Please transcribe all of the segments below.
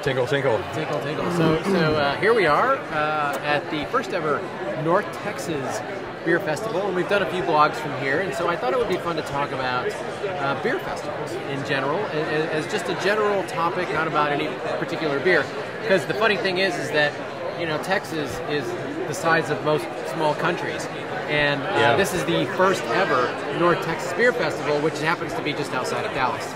Tinkle, tinkle. Tinkle, tinkle. So here we are at the first ever North Texas Beer Festival, and we've done a few blogs from here, and so I thought it would be fun to talk about beer festivals in general, as just a general topic, not about any particular beer. Because the funny thing is that, you know, Texas is the size of most small countries, and this is the first ever North Texas Beer Festival, which happens to be just outside of Dallas.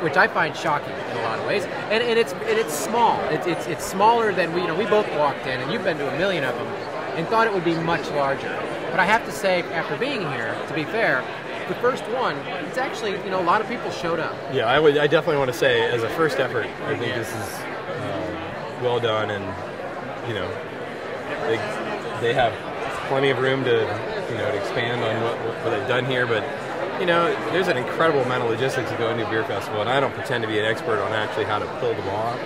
Which I find shocking in a lot of ways, and it's small. It's smaller than we both walked in, and you've been to a million of them, and thought it would be much larger. But I have to say, after being here, to be fair, the first one, it's actually, a lot of people showed up. Yeah, I definitely want to say, as a first effort, I think this is well done, and they have plenty of room to expand on what they've done here, but. There's an incredible amount of logistics to go into a beer festival, and I don't pretend to be an expert on actually how to pull them off,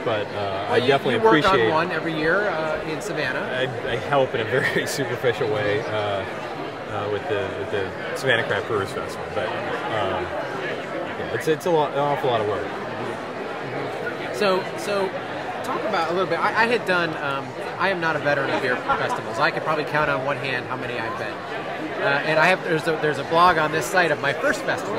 but I definitely appreciate. You work on one every year in Savannah. I help in a very superficial way with the Savannah Craft Brewers Festival, but it's an awful lot of work. So talk about a little bit. I had done. I am not a veteran of beer festivals. I could probably count on one hand how many I've been. And there's a blog on this site of my first festival,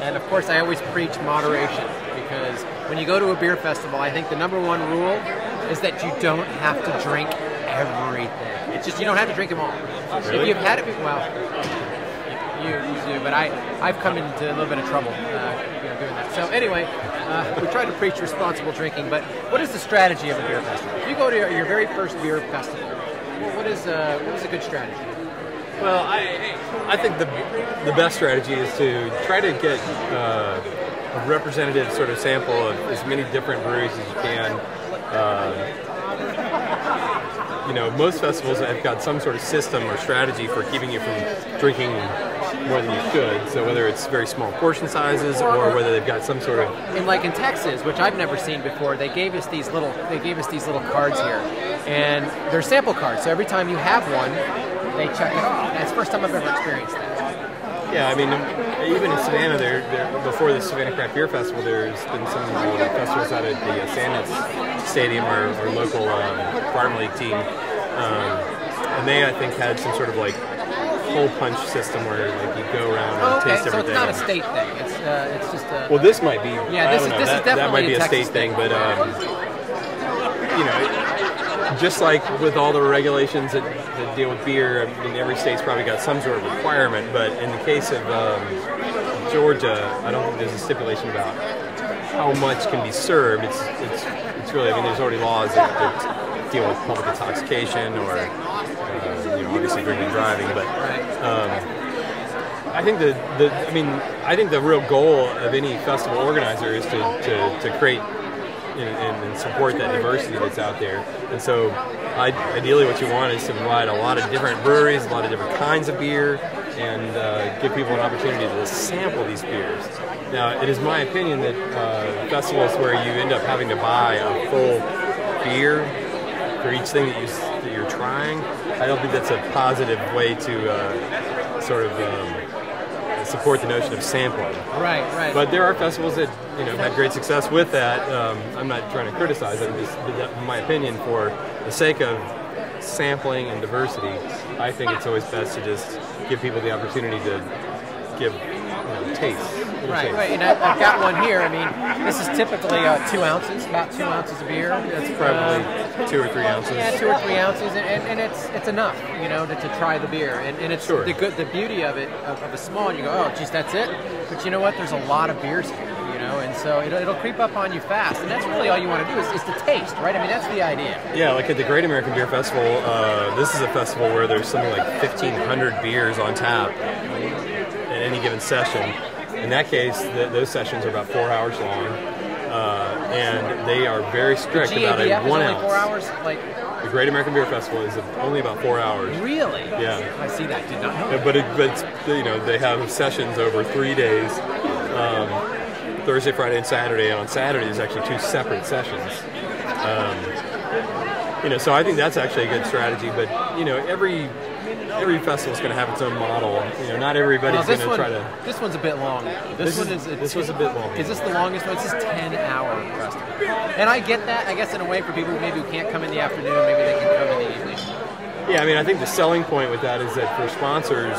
and of course I always preach moderation, because when you go to a beer festival, I think the number one rule is that you don't have to drink everything. It's just you don't have to drink them all. Really? If you've had it, well, you do, but I've come into a little bit of trouble doing that. So anyway, we try to preach responsible drinking, but what is the strategy of a beer festival? If you go to your very first beer festival, what is a good strategy? Well, I think the best strategy is to try to get a representative sort of sample of as many different breweries as you can. Most festivals have got some sort of system or strategy for keeping you from drinking more than you should. So whether it's very small portion sizes or whether they've got some sort of. And like in Texas, which I've never seen before, they gave us these little cards here, and they're sample cards. So every time you have one, they check it off. That's the first time I've ever experienced that. Yeah, I mean, even in Savannah, before the Savannah Craft Beer Festival, there's been some festivals out at the Sandus Stadium, our local farm league team, and they, I think, had some sort of hole punch system where you go around and taste everything. So it's not a state thing. It's just a. Well, this might be. Yeah, this is definitely that might be a state thing, but just like with all the regulations that deal with beer, I mean, every state's probably got some sort of requirement, but in the case of Georgia, I don't think there's a stipulation about how much can be served. It's really, I mean, there's already laws that deal with public intoxication or obviously drinking and driving, but I think I think the real goal of any festival organizer is to create and support that diversity that's out there. And so ideally what you want is to provide a lot of different breweries, a lot of different kinds of beer, and give people an opportunity to sample these beers. Now, it is my opinion that festivals where you end up having to buy a full beer for each thing that you're trying, I don't think that's a positive way to sort of support the notion of sampling. Right. But there are festivals that had great success with that. I'm not trying to criticize it. In my opinion, for the sake of sampling and diversity, I think it's always best to just give people the opportunity to give taste. Right. And I've got one here. I mean, this is typically 2 ounces, about 2 ounces of beer. That's probably 2 or 3 ounces. Yeah, 2 or 3 ounces, and it's enough, to try the beer. And it's sure. the beauty of it, of a small, and you go, oh, geez, that's it. But you know what? There's a lot of beers here, and so it'll creep up on you fast. And that's really all you want to do is to taste, right? I mean, that's the idea. Yeah, like at the Great American Beer Festival, this is a festival where there's something like 1,500 beers on tap at any given session. In that case, those sessions are about 4 hours long, and they are very strict about a 1 ounce. 4 hours, The Great American Beer Festival is only about 4 hours. Really? Yeah. I see that. Did not know. Yeah, but they have sessions over 3 days, Thursday, Friday, and Saturday. And on Saturday, there's actually 2 separate sessions. So I think that's actually a good strategy. But every every festival is going to have its own model. Not everybody's going to try to. This one's a bit long. This was a bit long. Is this the longest one? This is 10-hour festival, and I get that. I guess in a way for people who maybe can't come in the afternoon, maybe they can come in the evening. Yeah, I mean, I think the selling point with that is that for sponsors,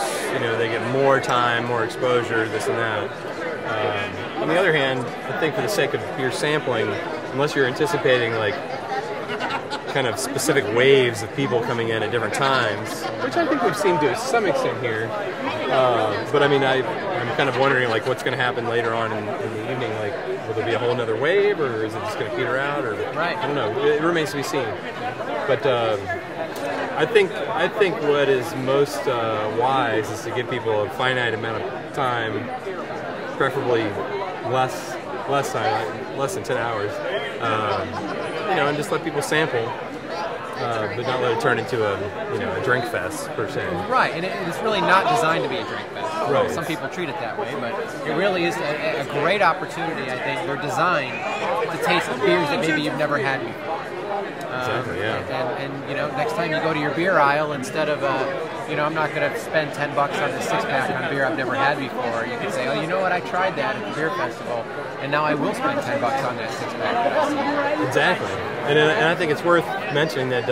they get more time, more exposure, this and that. On the other hand, I think for the sake of beer sampling, unless you're anticipating like kind of specific waves of people coming in at different times, which I think we've seen to some extent here. But I mean, I'm kind of wondering like what's going to happen later on in the evening. Like, will there be a whole nother wave, or is it just going to peter out? Or right. I don't know. It remains to be seen. But I think what is most wise is to give people a finite amount of time, preferably less time, less than 10 hours. And just let people sample, but not let it turn into a drink fest per se. Right, and it's really not designed to be a drink fest. Right. Some people treat it that way, but it really is a great opportunity. I think they're designed to taste beers that maybe you've never had before. Exactly, yeah. And next time you go to your beer aisle, instead of I'm not going to spend $10 on this 6-pack on beer I've never had before, you can say, oh, you know what, I tried that at the beer festival, and now I will spend $10 on that 6-pack. Exactly, and I think it's worth mentioning that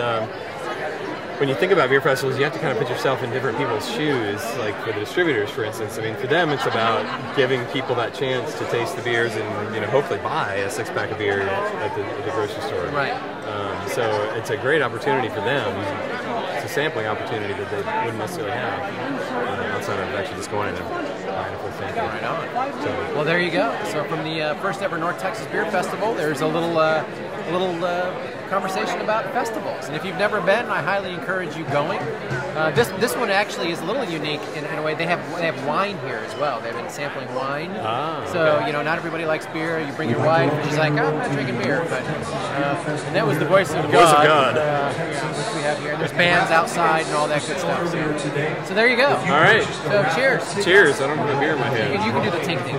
when you think about beer festivals, you have to kind of put yourself in different people's shoes. Like for the distributors, for instance, I mean, for them, it's about giving people that chance to taste the beers and hopefully buy a 6-pack of beer at the grocery store. Right. So it's a great opportunity for them. It's a sampling opportunity that they wouldn't necessarily have outside of actually just going in and buying a full sample. Right on. So, well, there you go. So from the first ever North Texas Beer Festival, there's a little conversation about festivals. And if you've never been, I highly encourage you going. This one actually is a little unique in a way. They have wine here as well. They've been sampling wine. So not everybody likes beer. You bring your wife, and she's like, oh, I'm not drinking beer. But and that was the voice of God. Voice of God. Which we have here. There's bands outside and all that good stuff. So there you go. All right. So cheers. Cheers. I don't have a beer in my hand. You can do the tink thing.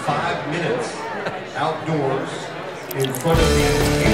5 minutes outdoors in front of the